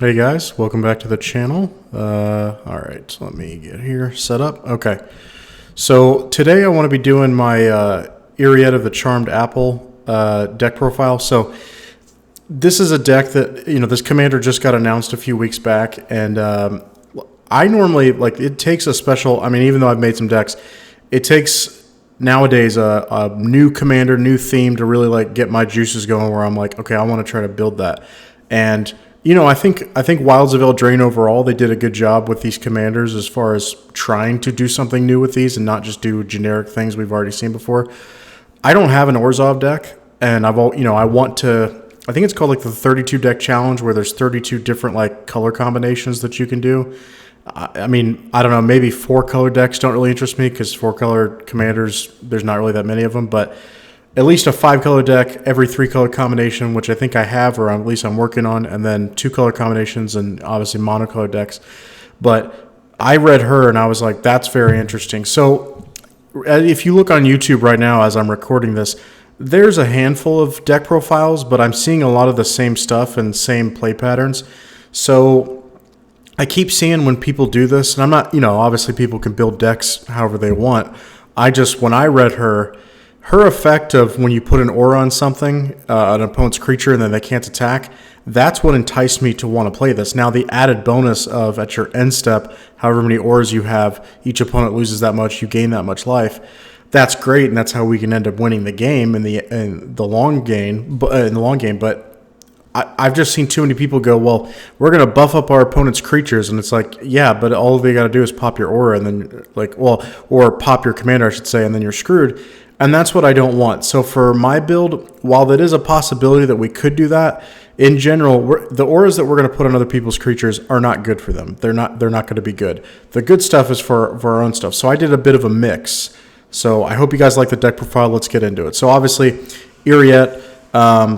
Hey guys, welcome back to the channel. All right, so let me get here set up. Okay, so today I want to be doing my Eriette of the Charmed Apple deck profile. So this is a deck that, this commander just got announced a few weeks back, and I normally, it takes a special, even though I've made some decks, it takes nowadays a new commander, new theme to really get my juices going where I'm like, okay, I want to try to build that. And I think Wilds of Eldraine overall, they did a good job with these commanders as far as trying to do something new with these and not just do generic things we've already seen before. I don't have an Orzhov deck, and I want to. I think it's called the 32 deck challenge, where there's 32 different color combinations that you can do. I don't know, maybe 4-color decks don't really interest me because 4-color commanders, there's not really that many of them, but at least a 5-color deck, every 3-color combination, which I think I have, or at least I'm working on, and then 2-color combinations and obviously monocolor decks. But I read her and I was like, that's very interesting. So if you look on YouTube right now as I'm recording this, there's a handful of deck profiles, but I'm seeing a lot of the same stuff and same play patterns. So I keep seeing when people do this, and I'm not, obviously people can build decks however they want. When I read her effect of when you put an aura on something, an opponent's creature, and then they can't attack, that's what enticed me to want to play this. Now, the added bonus of at your end step, however many auras you have, each opponent loses that much, you gain that much life. That's great, and that's how we can end up winning the game in the long game. But I've just seen too many people go, well, we're going to buff up our opponent's creatures, and it's like, yeah, but all they got to do is pop your aura, and then or pop your commander, I should say, and then you're screwed. And that's what I don't want. So for my build, while that is a possibility that we could do that, in general, the auras that we're going to put on other people's creatures are not good for them. They're not going to be good. The good stuff is for our own stuff. So I did a bit of a mix. So I hope you guys like the deck profile. Let's get into it. So obviously, Eriette,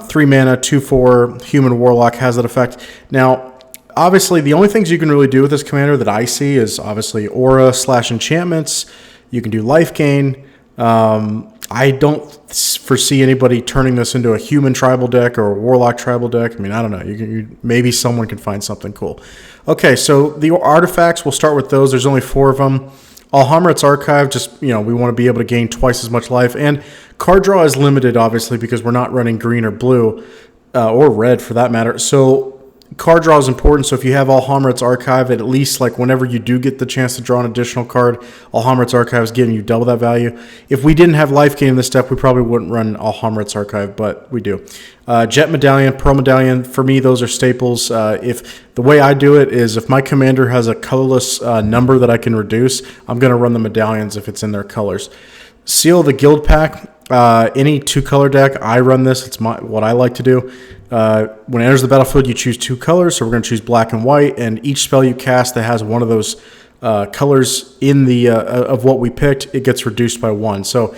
3 mana, 2/4, human warlock has that effect. Now, obviously, the only things you can really do with this commander that I see is obviously aura / enchantments. You can do life gain. I don't foresee anybody turning this into a human tribal deck or a warlock tribal deck. I don't know. Maybe someone can find something cool. Okay, so the artifacts, we'll start with those. There's only 4 of them. Alhamret's Archive, we want to be able to gain twice as much life. And card draw is limited, obviously, because we're not running green or blue, or red for that matter. So card draw is important, so if you have Alhamret's Archive, at least whenever you do get the chance to draw an additional card, Alhamret's Archive is giving you double that value. If we didn't have life gain in this deck, we probably wouldn't run Alhamret's Archive, but we do. Jet Medallion, Pearl Medallion, for me, those are staples. If the way I do it is if my commander has a colorless number that I can reduce, I'm going to run the medallions if it's in their colors. Seal the Guild Pack. Any 2-color deck, I run this. It's what I like to do. When it enters the battlefield, you choose 2 colors. So we're going to choose black and white, and each spell you cast that has one of those colors in the of what we picked, it gets reduced by 1. So,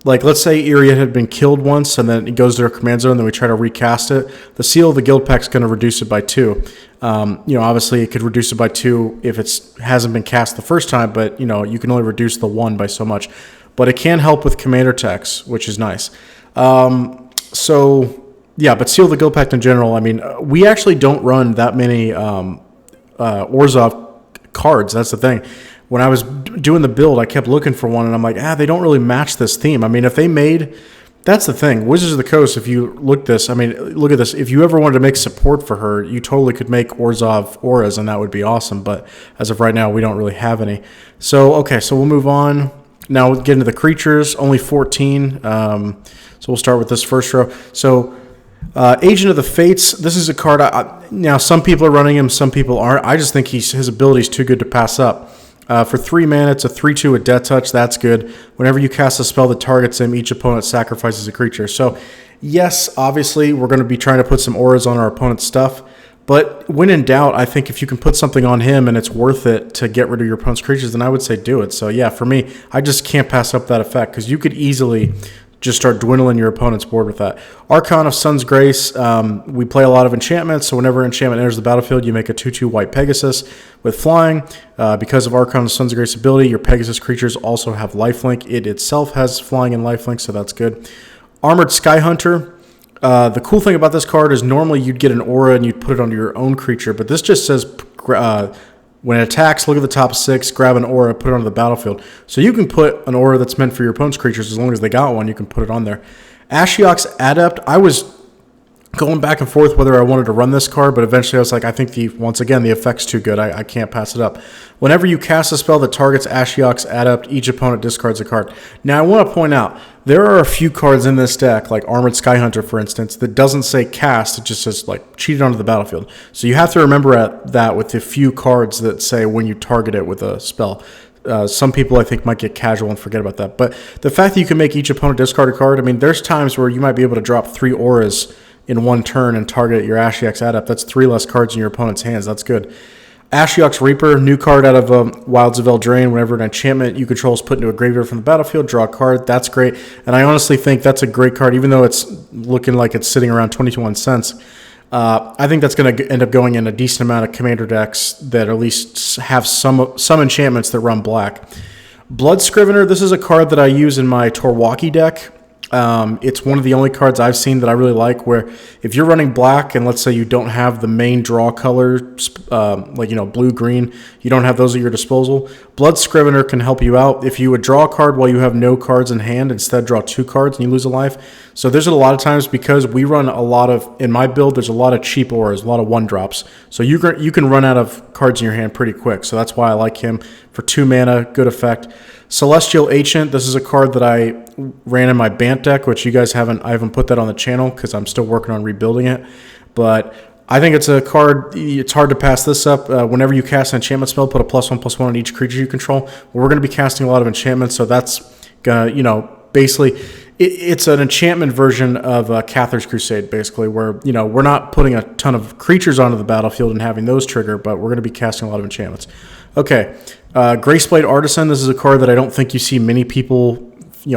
let's say Eriette had been killed once, and then it goes to our command zone, and then we try to recast it. The Seal of the Guild Pack is going to reduce it by 2. Obviously, it could reduce it by 2 if it hasn't been cast the first time, but you can only reduce the 1 by so much. But it can help with commander techs, which is nice. But Seal the Guild Pact in general, we actually don't run that many Orzhov cards. That's the thing. When I was doing the build, I kept looking for one, and I'm like, they don't really match this theme. If they made... That's the thing. Wizards of the Coast, if you look at this, if you ever wanted to make support for her, you totally could make Orzhov auras, and that would be awesome. But as of right now, we don't really have any. So we'll move on. Now we'll get into the creatures, only 14. So we'll start with this first row. So Agent of the Fates, this is a card. Now some people are running him, some people aren't. I just think his ability is too good to pass up. For 3 mana, it's a 3/2 with Death Touch. That's good. Whenever you cast a spell that targets him, each opponent sacrifices a creature. So yes, obviously we're going to be trying to put some auras on our opponent's stuff. But when in doubt, I think if you can put something on him and it's worth it to get rid of your opponent's creatures, then I would say do it. So yeah, for me, I just can't pass up that effect because you could easily just start dwindling your opponent's board with that. Archon of Sun's Grace, we play a lot of enchantments, so whenever enchantment enters the battlefield, you make a 2/2 white Pegasus with flying. Because of Archon of Sun's Grace ability, your Pegasus creatures also have lifelink. It itself has flying and lifelink, so that's good. Armored Sky Hunter. The cool thing about this card is normally you'd get an aura and you'd put it onto your own creature, but this just says when it attacks, look at the top 6, grab an aura, put it onto the battlefield. So you can put an aura that's meant for your opponent's creatures as long as they got one. You can put it on there. Ashiok's Adept. I was going back and forth whether I wanted to run this card, but eventually I was like, I think once again the effect's too good. I can't pass it up. Whenever you cast a spell that targets Ashiok's Adept, each opponent discards a card. Now I want to point out there are a few cards in this deck, like Armored Skyhunter, for instance, that doesn't say cast. It just says like cheat it onto the battlefield. So you have to remember that with the few cards that say when you target it with a spell. Some people I think might get casual and forget about that. But the fact that you can make each opponent discard a card, I mean, there's times where you might be able to drop 3 auras in one turn and target your Ashiok's Adept. That's 3 less cards in your opponent's hands. That's good. Ashiok's Reaper, new card out of Wilds of Eldraine. Whenever an enchantment you control is put into a graveyard from the battlefield, draw a card. That's great. And I honestly think that's a great card, even though it's looking like it's sitting around 21 cents. I think that's going to end up going in a decent amount of commander decks that at least have some enchantments that run black. Blood Scrivener, this is a card that I use in my Torwaki deck. It's one of the only cards I've seen that I really like, where if you're running black and let's say you don't have the main draw color, like, blue, green, you don't have those at your disposal, Blood Scrivener can help you out. If you would draw a card while you have no cards in hand, instead draw 2 cards and you lose a life. So there's a lot of times, because we run a lot of, in my build, there's a lot of cheap auras, a lot of 1-drops. So you can run out of cards in your hand pretty quick. So that's why I like him. For 2 mana, good effect. Celestial Ancient, this is a card that I ran in my Bant deck, which I haven't put that on the channel because I'm still working on rebuilding it. But I think it's a card, it's hard to pass this up. Whenever you cast an enchantment spell, put a +1/+1 on each creature you control. Well, we're going to be casting a lot of enchantments, so that's going to, basically, it's an enchantment version of Cathar's Crusade, basically, where, we're not putting a ton of creatures onto the battlefield and having those trigger, but we're going to be casting a lot of enchantments. Okay, Graceblade Artisan, this is a card that I don't think you see many people,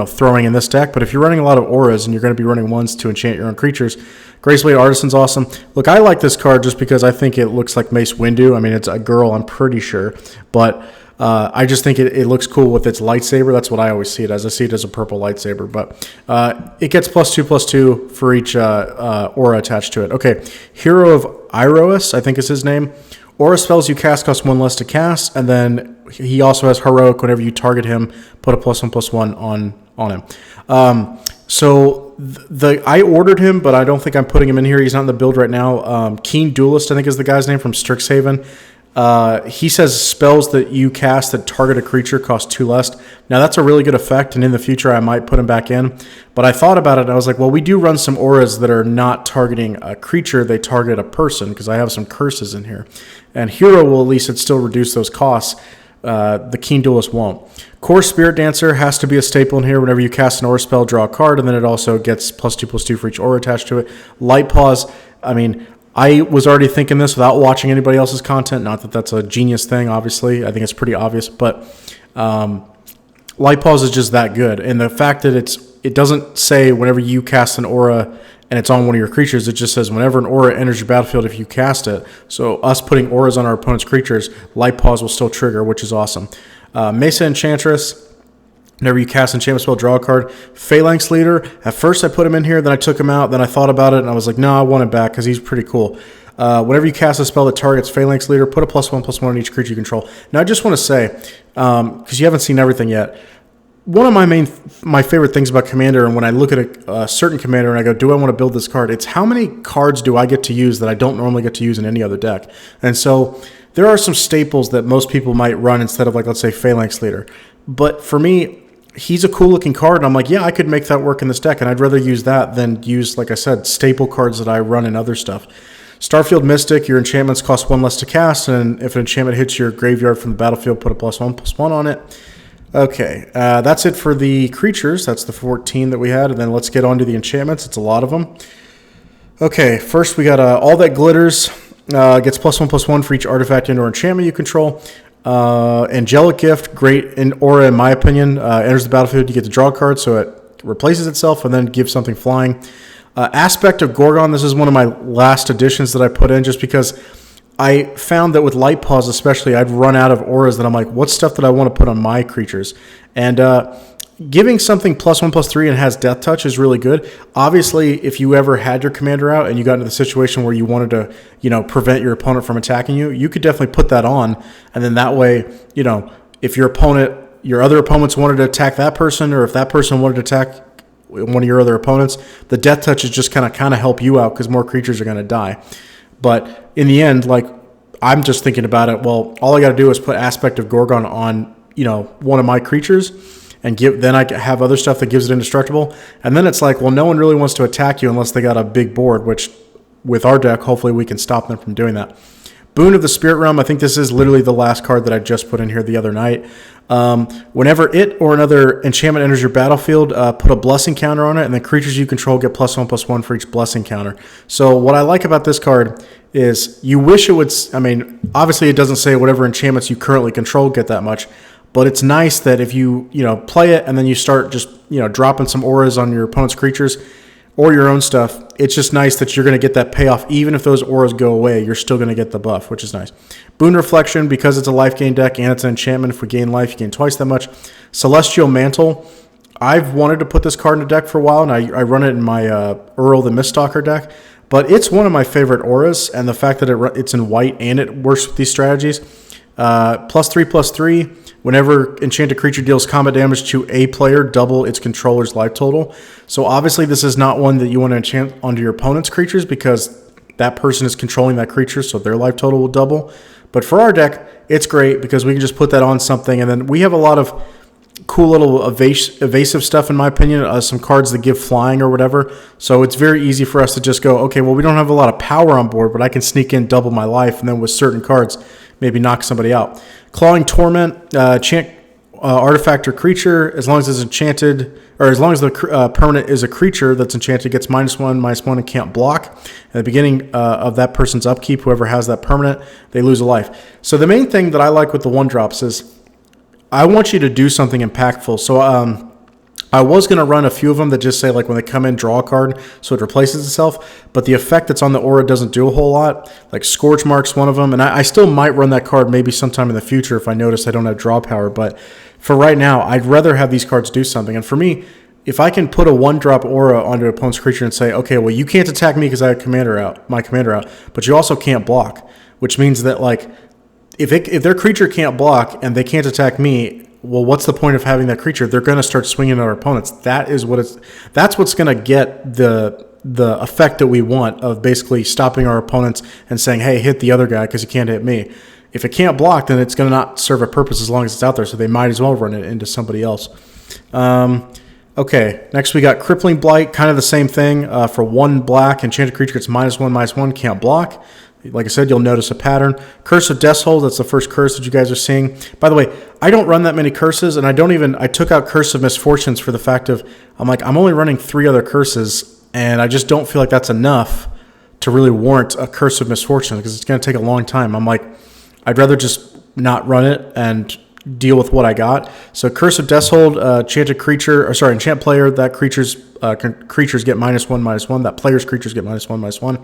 throwing in this deck, but if you're running a lot of auras and you're going to be running ones to enchant your own creatures, Graceblade Artisan's awesome. Look, I like this card just because I think it looks like Mace Windu. I mean, it's a girl, I'm pretty sure, but I just think it looks cool with its lightsaber. That's what I always see it as. I see it as a purple lightsaber, but it gets +2/+2 for each aura attached to it. Okay, Hero of Iroas, I think is his name. Aura spells you cast cost 1 less to cast, and then he also has Heroic. Whenever you target him, put a +1/+1 on him. So I ordered him, but I don't think I'm putting him in here. He's not in the build right now. Keen Duelist, I think is the guy's name, from Strixhaven. He says spells that you cast that target a creature cost 2 less. Now that's a really good effect, and in the future I might put him back in. But I thought about it and I was like, well, we do run some auras that are not targeting a creature, they target a person, because I have some curses in here. And Hero will at least still reduce those costs. The Keen Duelist won't. Core Spirit Dancer has to be a staple in here. Whenever you cast an aura spell, draw a card, and then it also gets +2/+2 for each aura attached to it. Light Paws, I mean, I was already thinking this without watching anybody else's content. Not that that's a genius thing, obviously. I think it's pretty obvious, but Light Paws is just that good. And the fact that it doesn't say whenever you cast an aura and it's on one of your creatures, it just says whenever an aura enters your battlefield if you cast it. So us putting auras on our opponent's creatures, Light Paws will still trigger, which is awesome. Mesa Enchantress, whenever you cast enchantment spell, draw a card. Phalanx Leader, at first I put him in here, then I took him out, then I thought about it, and I was like, no, I want him back because he's pretty cool. Whenever you cast a spell that targets Phalanx Leader, put a +1/+1 on each creature you control. Now, I just want to say, because you haven't seen everything yet, one of my favorite things about Commander, and when I look at a certain Commander and I go, do I want to build this card? It's how many cards do I get to use that I don't normally get to use in any other deck? And so there are some staples that most people might run instead of, like, let's say, Phalanx Leader. But for me, he's a cool looking card, and I'm like, yeah, I could make that work in this deck, and I'd rather use that than use, like I said, staple cards that I run in other stuff. Starfield Mystic, your enchantments cost 1 less to cast, and if an enchantment hits your graveyard from the battlefield, put a +1/+1 on it. Okay, that's it for the creatures. That's the 14 that we had, and then let's get on to the enchantments. It's a lot of them. Okay, first we got All That Glitters. Gets +1/+1 for each artifact and or enchantment you control. Angelic Gift, great in aura in my opinion. Enters the battlefield, you get to draw a card, so it replaces itself and then gives something flying. Aspect of Gorgon, this is one of my last additions that I put in just because I found that with Light Paws especially, I'd run out of auras that I'm like, what's stuff that I want to put on my creatures? And giving something +1/+3 and has Death Touch is really good. Obviously, if you ever had your commander out and you got into the situation where you wanted to, prevent your opponent from attacking you, you could definitely put that on, and then that way, if your other opponents wanted to attack that person, or if that person wanted to attack one of your other opponents, the Death Touch is just kind of help you out because more creatures are going to die. But in the end, like, I'm just thinking about it. Well, all I got to do is put Aspect of Gorgon on, one of my creatures, and then I have other stuff that gives it indestructible. And then it's like, well, no one really wants to attack you unless they got a big board, which with our deck, hopefully we can stop them from doing that. Boon of the Spirit Realm, I think this is literally the last card that I just put in here the other night. Whenever it or another enchantment enters your battlefield, put a blessing counter on it, and then creatures you control get +1/+1 for each blessing counter. So what I like about this card is you wish it would, obviously it doesn't say whatever enchantments you currently control get that much, but it's nice that if you, play it and then you start just, dropping some auras on your opponent's creatures or your own stuff, it's just nice that you're going to get that payoff. Even if those auras go away, you're still going to get the buff, which is nice. Boon Reflection, because it's a life gain deck and it's an enchantment, if we gain life, you gain twice that much. Celestial Mantle, I've wanted to put this card in a deck for a while, and I run it in my Earl the Miststalker deck, but it's one of my favorite auras, and the fact that it's in white and it works with these strategies. +3/+3, whenever enchanted creature deals combat damage to a player, double its controller's life total. So obviously this is not one that you want to enchant onto your opponent's creatures because that person is controlling that creature, so their life total will double. But for our deck, it's great because we can just put that on something, and then we have a lot of cool little evasive stuff, in my opinion, some cards that give flying or whatever. So it's very easy for us to just go, okay, well, we don't have a lot of power on board, but I can sneak in double my life, and then with certain cards, maybe knock somebody out. Clawing Torment, enchant artifact or creature, as long as it's enchanted, or as long as the permanent is a creature that's enchanted, gets -1/-1, and can't block. At the beginning of that person's upkeep, whoever has that permanent, they lose a life. So the main thing that I like with the 1-drops is I want you to do something impactful. So I was going to run a few of them that just say, like, when they come in, draw a card, so it replaces itself. But the effect that's on the aura doesn't do a whole lot. Like, Scorch Mark's one of them. And I still might run that card maybe sometime in the future if I notice I don't have draw power. But for right now, I'd rather have these cards do something. And for me, if I can put a 1-drop aura onto an opponent's creature and say, okay, well, you can't attack me because I have my commander out, but you also can't block, which means that, like, if their creature can't block and they can't attack me, well, what's the point of having that creature? They're going to start swinging at our opponents. That's what's going to get the effect that we want of basically stopping our opponents and saying, hey, hit the other guy because you can't hit me. If it can't block, then it's going to not serve a purpose as long as it's out there, so they might as well run it into somebody else. Okay, next we got Crippling Blight, kind of the same thing. For 1 black, enchanted creature gets -1/-1, can't block. Like I said, you'll notice a pattern. Curse of Deathhold, that's the first curse that you guys are seeing. By the way, I don't run that many curses, and I took out Curse of Misfortunes for the fact of, I'm only running 3 other curses, and I just don't feel like that's enough to really warrant a Curse of Misfortune, because it's going to take a long time. I'm like, I'd rather just not run it and deal with what I got. So Curse of Deathhold, enchant player, that creatures get -1/-1. That player's creatures get -1/-1.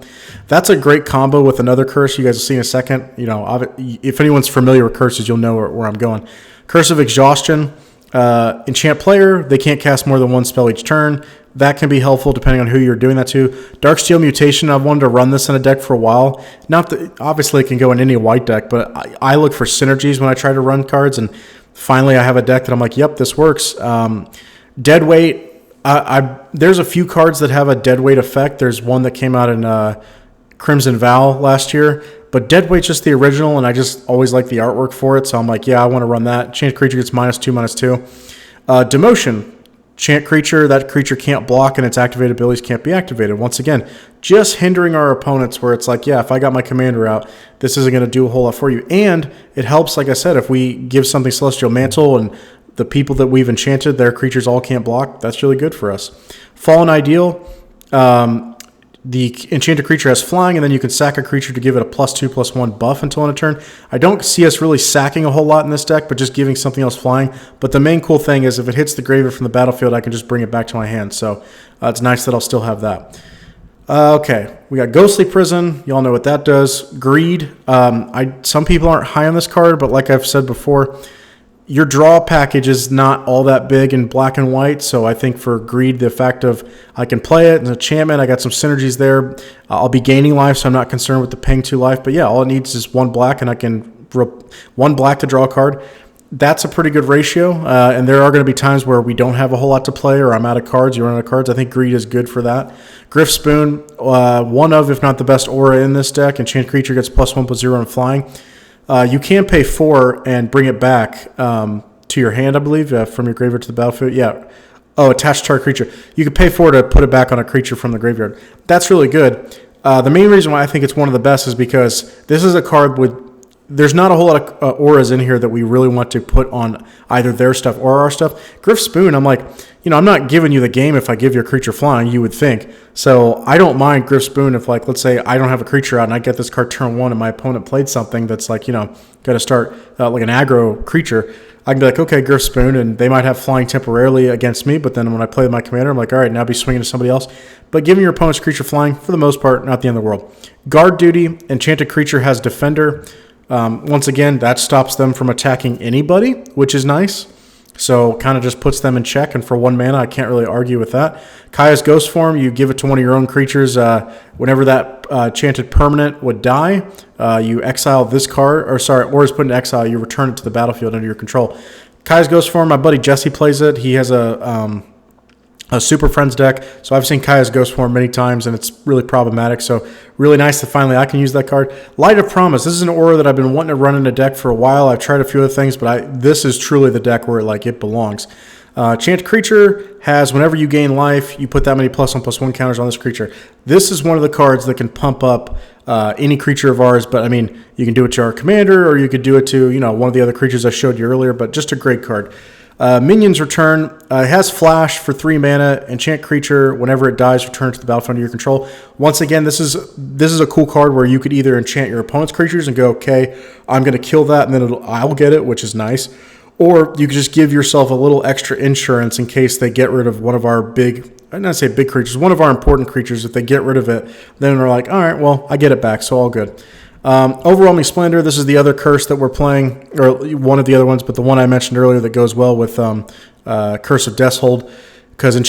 That's a great combo with another curse you guys will see in a second. If anyone's familiar with curses, you'll know where I'm going. Curse of Exhaustion, enchant player, they can't cast more than 1 spell each turn. That can be helpful depending on who you're doing that to. Darksteel Mutation, I've wanted to run this in a deck for a while. Not that, obviously it can go in any white deck, but I look for synergies when I try to run cards, and finally I have a deck that I'm like, yep, this works. Deadweight, there's a few cards that have a deadweight effect. There's one that came out in Crimson Vow last year, but Deadweight's just the original, and I just always like the artwork for it, so I'm like, yeah, I want to run that. Chant creature gets -2/-2. Demotion. Chant creature, that creature can't block and its activated abilities can't be activated. Once again, just hindering our opponents where it's like, yeah, if I got my commander out, this isn't going to do a whole lot for you. And it helps, like I said, if we give something Celestial Mantle and the people that we've enchanted, their creatures all can't block, that's really good for us. Fallen Ideal, the enchanted creature has flying, and then you can sack a creature to give it a +2/+1 buff until end of turn. I don't see us really sacking a whole lot in this deck, but just giving something else flying. But the main cool thing is if it hits the graveyard from the battlefield, I can just bring it back to my hand. So it's nice that I'll still have that. Okay, we got Ghostly Prison. Y'all know what that does. Greed. Some people aren't high on this card, but like I've said before, your draw package is not all that big in black and white, so I think for Greed, the fact of I can play it, and Enchantment, I got some synergies there. I'll be gaining life, so I'm not concerned with the paying 2 life. But yeah, all it needs is 1 black, and I can 1 black to draw a card. That's a pretty good ratio, and there are going to be times where we don't have a whole lot to play, or I'm out of cards, you run out of cards. I think Greed is good for that. Griff Spoon, one of, if not the best aura in this deck. Enchant creature gets +1/+0 and flying. You can pay 4 and bring it back to your hand, I believe, from your graveyard to the battlefield. Yeah. Oh, attached target creature. You can pay 4 to put it back on a creature from the graveyard. That's really good. The main reason why I think it's one of the best is because this is a card with... There's not a whole lot of auras in here that we really want to put on either their stuff or our stuff. Griff Spoon, I'm like, I'm not giving you the game if I give your creature flying, you would think. So I don't mind Griff Spoon if, like, let's say I don't have a creature out and I get this card turn 1 and my opponent played something that's like, got to start like an aggro creature. I can be like, okay, Griff Spoon, and they might have flying temporarily against me, but then when I play with my commander, I'm like, all right, now be swinging to somebody else. But giving your opponent's creature flying, for the most part, not the end of the world. Guard duty, enchanted creature has defender. Once again, that stops them from attacking anybody, which is nice. So kind of just puts them in check, and for 1 mana, I can't really argue with that. Kaya's Ghost Form, you give it to one of your own creatures. Whenever that enchanted permanent would die, you exile this card, or is put in exile, you return it to the battlefield under your control. Kaya's Ghost Form, my buddy Jesse plays it. He has a Super Friends deck, so I've seen Kaya's Ghost Form many times, and it's really problematic, so really nice that finally I can use that card. Light of Promise, this is an aura that I've been wanting to run in a deck for a while. I've tried a few other things, but this is truly the deck where it belongs. Enchant creature has, whenever you gain life, you put that many +1/+1 counters on this creature. This is one of the cards that can pump up any creature of ours, but I mean, you can do it to our commander, or you could do it to, one of the other creatures I showed you earlier, but just a great card. Minions return. It has flash for 3 mana. Enchant creature, whenever it dies, return to the battlefield under your control. Once again, this is a cool card where you could either enchant your opponent's creatures and go, okay, I'm going to kill that, and then I'll get it, which is nice. Or you could just give yourself a little extra insurance in case they get rid of one of our not say big creatures, one of our important creatures. If they get rid of it, then they're like, all right, well, I get it back, so all good. Overwhelming Splendor, this is the other curse that we're playing, or one of the other ones, but the one I mentioned earlier that goes well with Curse of Deathhold. Because the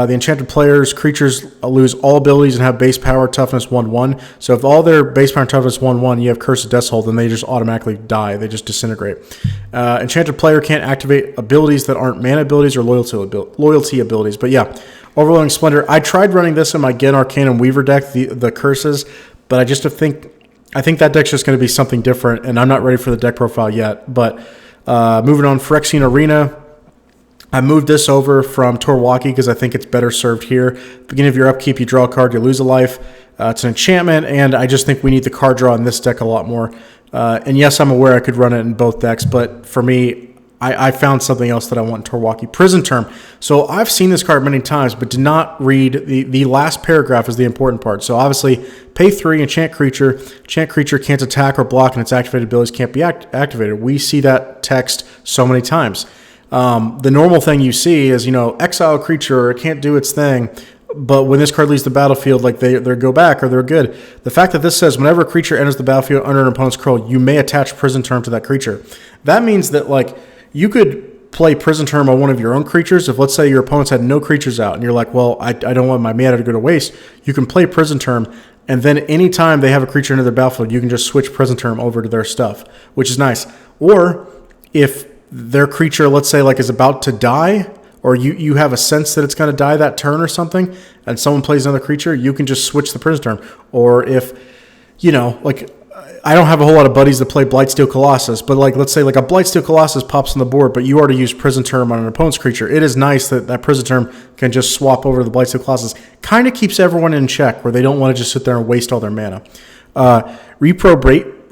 enchanted player's creatures lose all abilities and have base power, toughness 1/1. So if all their base power and toughness 1/1, you have Curse of Deathhold, then they just automatically die. They just disintegrate. Enchanted player can't activate abilities that aren't mana abilities or loyalty abilities. But yeah, Overwhelming Splendor. I tried running this in my Gen Arcanum Weaver deck, the curses, but I think that deck's just going to be something different, and I'm not ready for the deck profile yet. But moving on, Phyrexian Arena. I moved this over from Torwaki because I think it's better served here. Beginning of your upkeep, you draw a card, you lose a life. It's an enchantment, and I just think we need the card draw in this deck a lot more. And yes, I'm aware I could run it in both decks, but for me, I found something else that I want in Torwaki. Prison Term. So I've seen this card many times, but did not read the last paragraph is the important part. So obviously, pay 3, enchant creature. Enchant creature can't attack or block, and its activated abilities can't be activated. We see that text so many times. The normal thing you see is, exile creature, it can't do its thing, but when this card leaves the battlefield, like they go back or they're good. The fact that this says whenever a creature enters the battlefield under an opponent's control, you may attach Prison Term to that creature. That means that, you could play Prison Term on one of your own creatures. If, let's say, your opponents had no creatures out, and you're like, well, I don't want my mana to go to waste, you can play Prison Term, and then anytime they have a creature into their battlefield, you can just switch Prison Term over to their stuff, which is nice. Or if their creature, let's say, is about to die, or you have a sense that it's going to die that turn or something, and someone plays another creature, you can just switch the Prison Term. Or if, I don't have a whole lot of buddies that play Blightsteel Colossus, but let's say a Blightsteel Colossus pops on the board, but you already used Prison Term on an opponent's creature. It is nice that Prison Term can just swap over to the Blightsteel Colossus. Kind of keeps everyone in check, where they don't want to just sit there and waste all their mana.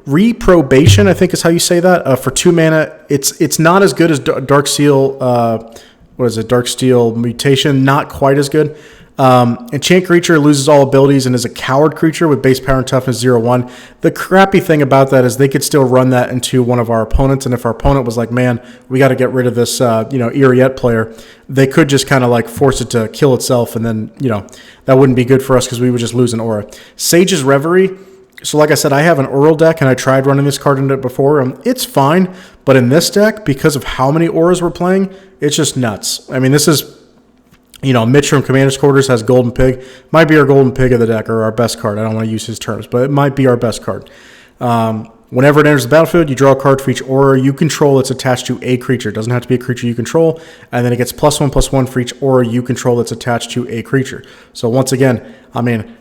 Reprobation, I think is how you say that. For 2 mana, it's not as good as Darksteel. Darksteel Mutation, not quite as good. Enchant creature loses all abilities and is a coward creature with base power and toughness 0/1. The crappy thing about that is they could still run that into one of our opponents, and if our opponent was like, man, we got to get rid of this Eriette player, they could just kind of force it to kill itself, and then that wouldn't be good for us because we would just lose an aura. Sage's Reverie. So like I said, I have an Oral deck, and I tried running this card in it before. It's fine, but in this deck, because of how many auras we're playing, it's just nuts. I mean, this is, Mitch from Commander's Quarters has Golden Pig. Might be our Golden Pig of the deck, or our best card. I don't want to use his terms, but it might be our best card. Whenever it enters the battlefield, you draw a card for each aura you control that's attached to a creature. It doesn't have to be a creature you control. And then it gets +1/+1 for each aura you control that's attached to a creature. So once again, I mean,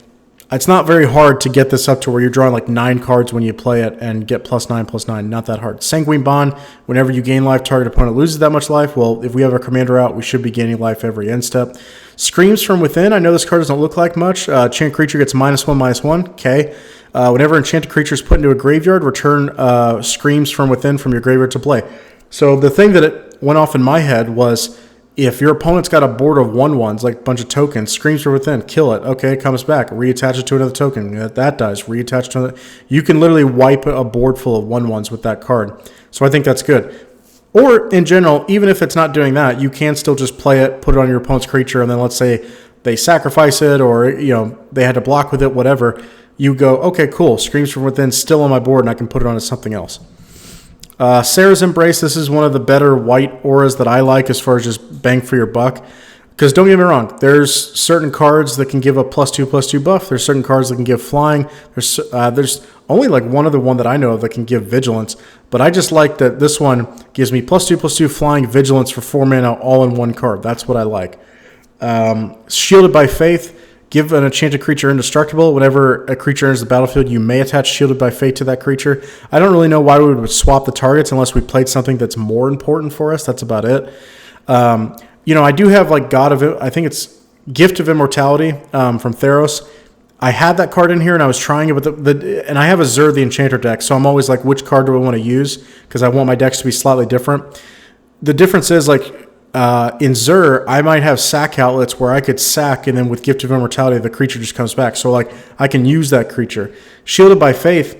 it's not very hard to get this up to where you're drawing like 9 cards when you play it and get +9/+9. Not that hard. Sanguine Bond, whenever you gain life, target opponent loses that much life. Well, if we have our commander out, we should be gaining life every end step. Screams from Within. I know this card doesn't look like much. Enchant creature gets -1/-1. Okay. Whenever enchanted creature is put into a graveyard, return Screams from Within from your graveyard to play. So the thing that it went off in my head was, if your opponent's got a board of 1/1s, like a bunch of tokens, Screams from Within, kill it. Okay, it comes back. Reattach it to another token. That dies. Reattach to another. You can literally wipe a board full of 1/1s with that card. So I think that's good. Or in general, even if it's not doing that, you can still just play it, put it on your opponent's creature, and then let's say they sacrifice it, or they had to block with it, whatever. You go, okay, cool. Screams from Within still on my board, and I can put it on as something else. Sarah's Embrace. This is one of the better white auras that I like as far as just bang for your buck. Because don't get me wrong, there's certain cards that can give a +2/+2 buff. There's certain cards that can give flying. There's only like one other one that I know of that can give vigilance. But I just like that this one gives me +2/+2 flying, vigilance for 4 mana all in one card. That's what I like. Shielded by Faith. Give an enchanted creature indestructible. Whenever a creature enters the battlefield, you may attach Shielded by Fate to that creature. I don't really know why we would swap the targets unless we played something that's more important for us. That's about it. I do have like I think it's Gift of Immortality from Theros. I had that card in here and I was trying it, but and I have a Zur the Enchanter deck, so I'm always like, which card do I want to use? Because I want my decks to be slightly different. The difference is in Zur, I might have sack outlets where I could sack, and then with Gift of Immortality, the creature just comes back. So, I can use that creature. Shielded by Faith,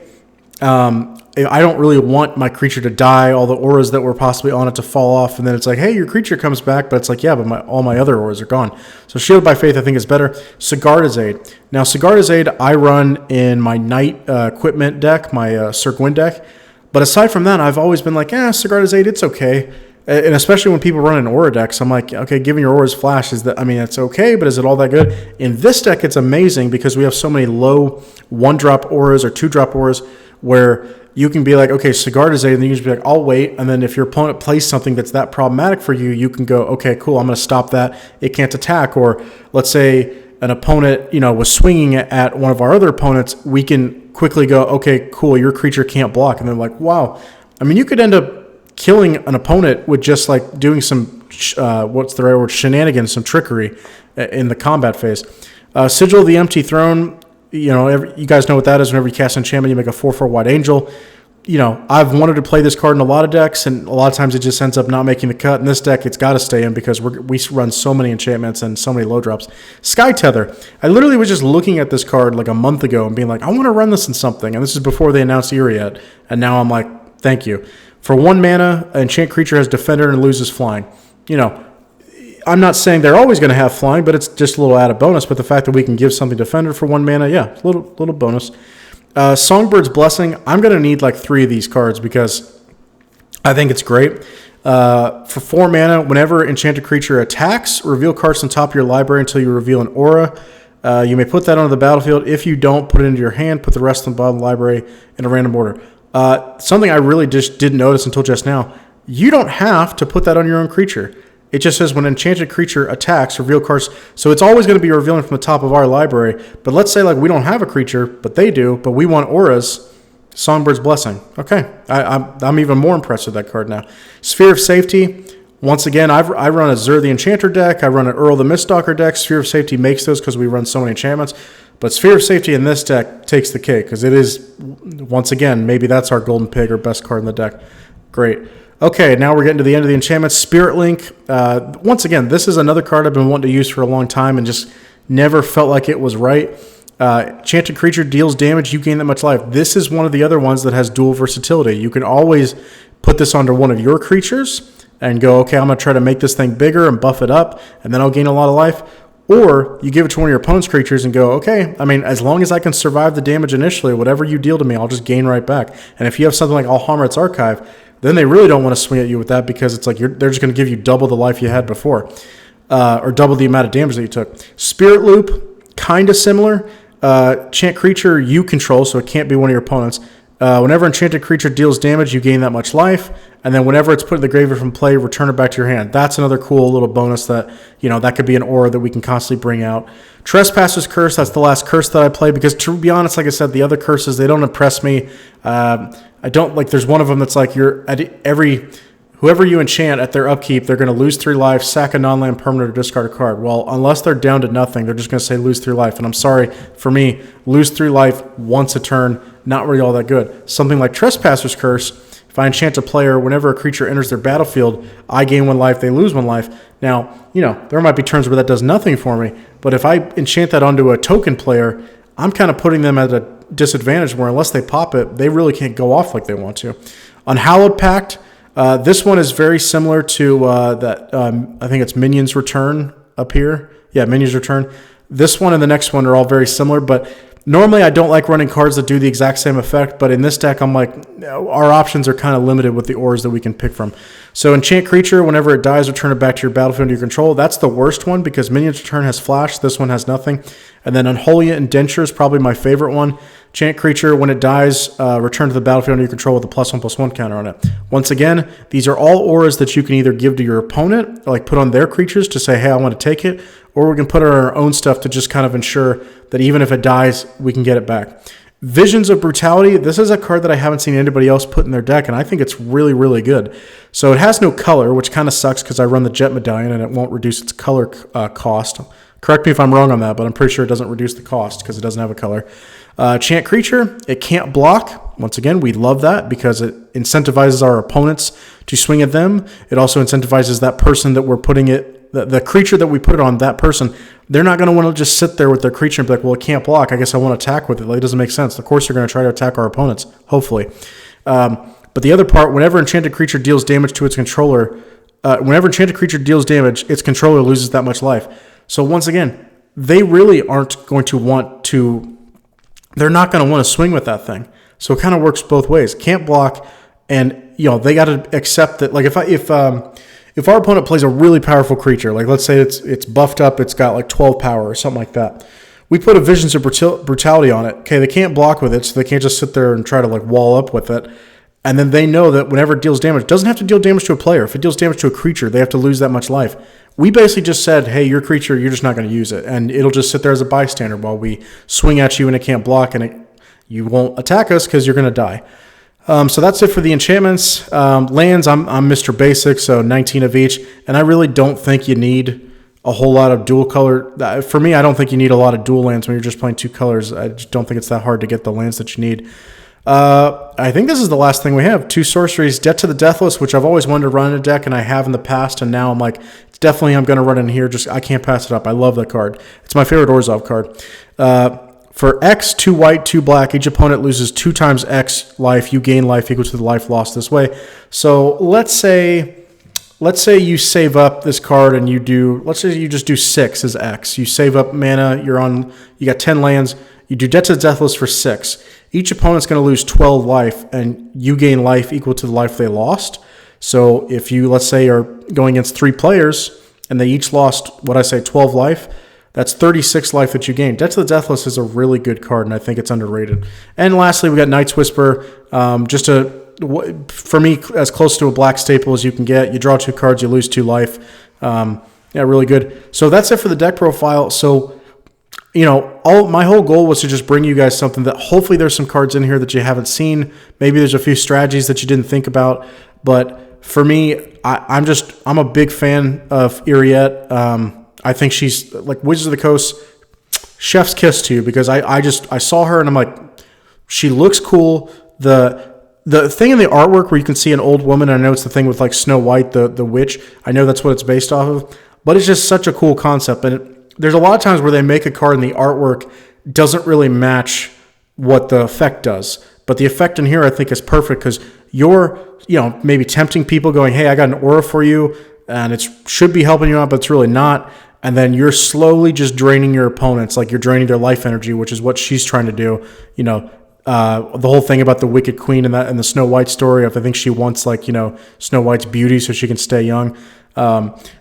I don't really want my creature to die, all the auras that were possibly on it to fall off, and then it's like, hey, your creature comes back, but it's like, yeah, but all my other auras are gone. So Shielded by Faith, I think, is better. Sigarda's Aid. Now, Sigarda's Aid, I run in my Knight Equipment deck, my Sir Gwyn deck. But aside from that, I've always been like, Sigarda's Aid, it's okay. And especially when people run in aura decks, I'm like, okay, giving your auras flash, it's okay, but is it all that good? In this deck, it's amazing because we have so many low 1-drop auras or 2-drop auras where you can be like, okay, Sigarda's Aid, and then you can just be like, I'll wait. And then if your opponent plays something that's that problematic for you, you can go, okay, cool, I'm going to stop that. It can't attack. Or let's say an opponent, was swinging at one of our other opponents, we can quickly go, okay, cool, your creature can't block. And they're like, wow. I mean, you could end up killing an opponent with just like doing some shenanigans, some trickery in the combat phase. Sigil of the Empty Throne, you guys know what that is. Whenever you cast enchantment, you make a 4/4 White Angel. I've wanted to play this card in a lot of decks, and a lot of times it just ends up not making the cut. In this deck, it's got to stay in because we run so many enchantments and so many low drops. Sky Tether. I literally was just looking at this card like a month ago and being like, I want to run this in something. And this is before they announced Eriette. And now I'm like, thank you. For 1 mana, an enchant creature has Defender and loses flying. I'm not saying they're always going to have flying, but it's just a little added bonus. But the fact that we can give something Defender for 1 mana, yeah, a little bonus. Songbird's Blessing. I'm going to need like 3 of these cards because I think it's great. For 4 mana, whenever enchanted creature attacks, reveal cards on top of your library until you reveal an aura. You may put that onto the battlefield. If you don't, put it into your hand. Put the rest on the bottom of the library in a random order. Something I really just didn't notice until just now. You don't have to put that on your own creature. It just says when an enchanted creature attacks, reveal cards. So it's always going to be revealing from the top of our library. But let's say we don't have a creature, but they do, but we want auras. Songbird's Blessing. Okay, I'm even more impressed with that card now. Sphere of Safety. Once again, I run a Zur the Enchanter deck. I run an Earl the Miststalker deck. Sphere of Safety makes those because we run so many enchantments. But Sphere of Safety in this deck takes the cake because it is, once again, maybe that's our Golden Pig or best card in the deck. Great. Okay, now we're getting to the end of the enchantments. Spirit Link. Once again, this is another card I've been wanting to use for a long time and just never felt like it was right. Enchanted creature deals damage, you gain that much life. This is one of the other ones that has dual versatility. You can always put this onto one of your creatures and go, okay, I'm going to try to make this thing bigger and buff it up, and then I'll gain a lot of life. Or you give it to one of your opponent's creatures and go, okay, I mean, as long as I can survive the damage initially, whatever you deal to me, I'll just gain right back. And if you have something like Alhamret's Archive, then they really don't want to swing at you with that because it's like they're just going to give you double the life you had before, or double the amount of damage that you took. Spirit Loop, kind of similar. Enchant creature you control, so it can't be one of your opponents. Whenever enchanted creature deals damage, you gain that much life. And then whenever it's put in the graveyard from play, return it back to your hand. That's another cool little bonus that, that could be an aura that we can constantly bring out. Trespasser's Curse, that's the last curse that I play because, to be honest, like I said, the other curses, they don't impress me. I don't, like, there's one of them that's like whoever you enchant at their upkeep, they're going to lose 3 life, sack a non-land permanent, or discard a card. Well, unless they're down to nothing, they're just going to say lose 3 life. And I'm sorry, for me, lose 3 life once a turn, not really all that good. Something like Trespasser's Curse, if I enchant a player, whenever a creature enters their battlefield, I gain 1 life, they lose 1 life. Now, there might be turns where that does nothing for me, but if I enchant that onto a token player, I'm kind of putting them at a disadvantage where unless they pop it, they really can't go off like they want to. Unhallowed Pact, this one is very similar to that. I think it's Minions Return up here. Yeah, Minions Return. This one and the next one are all very similar, but normally I don't like running cards that do the exact same effect, but in this deck I'm like, our options are kind of limited with the auras that we can pick from. So enchant creature, whenever it dies, return it back to your battlefield under your control. That's the worst one because Minions Return has flash. This one has nothing. And then Unholy Indenture is probably my favorite one. Enchant creature, when it dies, return to the battlefield under your control with a +1/+1 counter on it. Once again, these are all auras that you can either give to your opponent, like put on their creatures to say, hey, I want to take it, or we can put it on our own stuff to just kind of ensure that even if it dies, we can get it back. Visions of Brutality, this is a card that I haven't seen anybody else put in their deck, and I think it's really, really good. So it has no color, which kind of sucks because I run the Jet Medallion and it won't reduce its color cost. Correct me if I'm wrong on that, but I'm pretty sure it doesn't reduce the cost because it doesn't have a color. Enchant creature, it can't block. Once again, we love that because it incentivizes our opponents to swing at them. It also incentivizes that person that we're putting it, the creature that we put it on, that person. They're not going to want to just sit there with their creature and be like, well, it can't block. I guess I want to attack with it. Like, it doesn't make sense. Of course, they're going to try to attack our opponents, hopefully. But the other part, whenever enchanted creature deals damage to its controller, its controller loses that much life. So once again, they really aren't going to want to, they're not going to want to swing with that thing. So it kind of works both ways. Can't block, and they got to accept that. Like if our opponent plays a really powerful creature, like let's say it's buffed up, it's got like 12 power or something like that. We put a Visions of Brutality on it. Okay, they can't block with it, so they can't just sit there and try to like wall up with it. And then they know that whenever it deals damage, it doesn't have to deal damage to a player. If it deals damage to a creature, they have to lose that much life. We basically just said, hey, your creature, you're just not going to use it. And it'll just sit there as a bystander while we swing at you and it can't block and you won't attack us because you're going to die. So that's it for the enchantments. Lands, I'm Mr. Basic, so 19 of each. And I really don't think you need a whole lot of dual color. For me, I don't think you need a lot of dual lands when you're just playing 2 colors. I just don't think it's that hard to get the lands that you need. I think this is the last thing we have. 2 sorceries, Debt to the Deathless, which I've always wanted to run in a deck, and I have in the past, and now I'm like, it's definitely I'm going to run in here. Just I can't pass it up. I love that card. It's my favorite Orzhov card. For X, 2 white, 2 black, each opponent loses 2 times X life. You gain life equal to the life lost this way. So let's say you save up this card and let's say you just do 6 as X. You save up mana, you got 10 lands, you do Debt to the Deathless for 6. Each opponent's going to lose 12 life, and you gain life equal to the life they lost. So if you, let's say, are going against 3 players, and they each lost, 12 life, that's 36 life that you gain. Debt to the Deathless is a really good card, and I think it's underrated. And lastly, we got Night's Whisper, for me, as close to a black staple as you can get. You draw 2 cards, you lose 2 life. Really good. So that's it for the deck profile. So, my whole goal was to just bring you guys something that hopefully there's some cards in here that you haven't seen. Maybe there's a few strategies that you didn't think about. But for me, I'm a big fan of Eriette. I think she's like Wizards of the Coast, chef's kiss to you, because I saw her and I'm like, she looks cool. The thing in the artwork where you can see an old woman, and I know it's the thing with like Snow White, the witch. I know that's what it's based off of, but it's just such a cool concept. And there's a lot of times where they make a card and the artwork doesn't really match what the effect does. But the effect in here I think is perfect because you're, maybe tempting people going, hey, I got an aura for you and it should be helping you out, but it's really not. and then you're slowly just draining your opponents, like you're draining their life energy, which is what she's trying to do. You know, the whole thing about the Wicked Queen and that and the Snow White story of I think she wants like, you know, Snow White's beauty so she can stay young.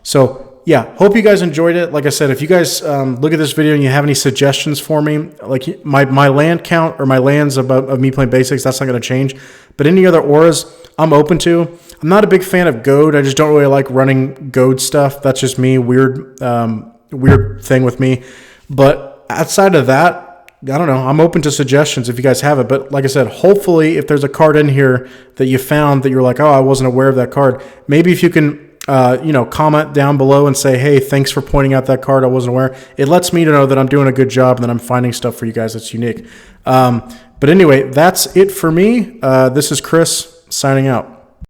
So yeah, hope you guys enjoyed it. Like I said, if you guys look at this video and you have any suggestions for me, like my land count or my lands of me playing basics, that's not going to change. But any other auras, I'm open to. I'm not a big fan of goad. I just don't really like running goad stuff. That's just me, weird thing with me. But outside of that, I don't know. I'm open to suggestions if you guys have it. But like I said, hopefully if there's a card in here that you found that you're like, oh, I wasn't aware of that card. Maybe if you can, you know, comment down below and say, hey, thanks for pointing out that card. I wasn't aware. It lets me know that I'm doing a good job and that I'm finding stuff for you guys that's unique. But anyway, that's it for me. This is Chris signing out.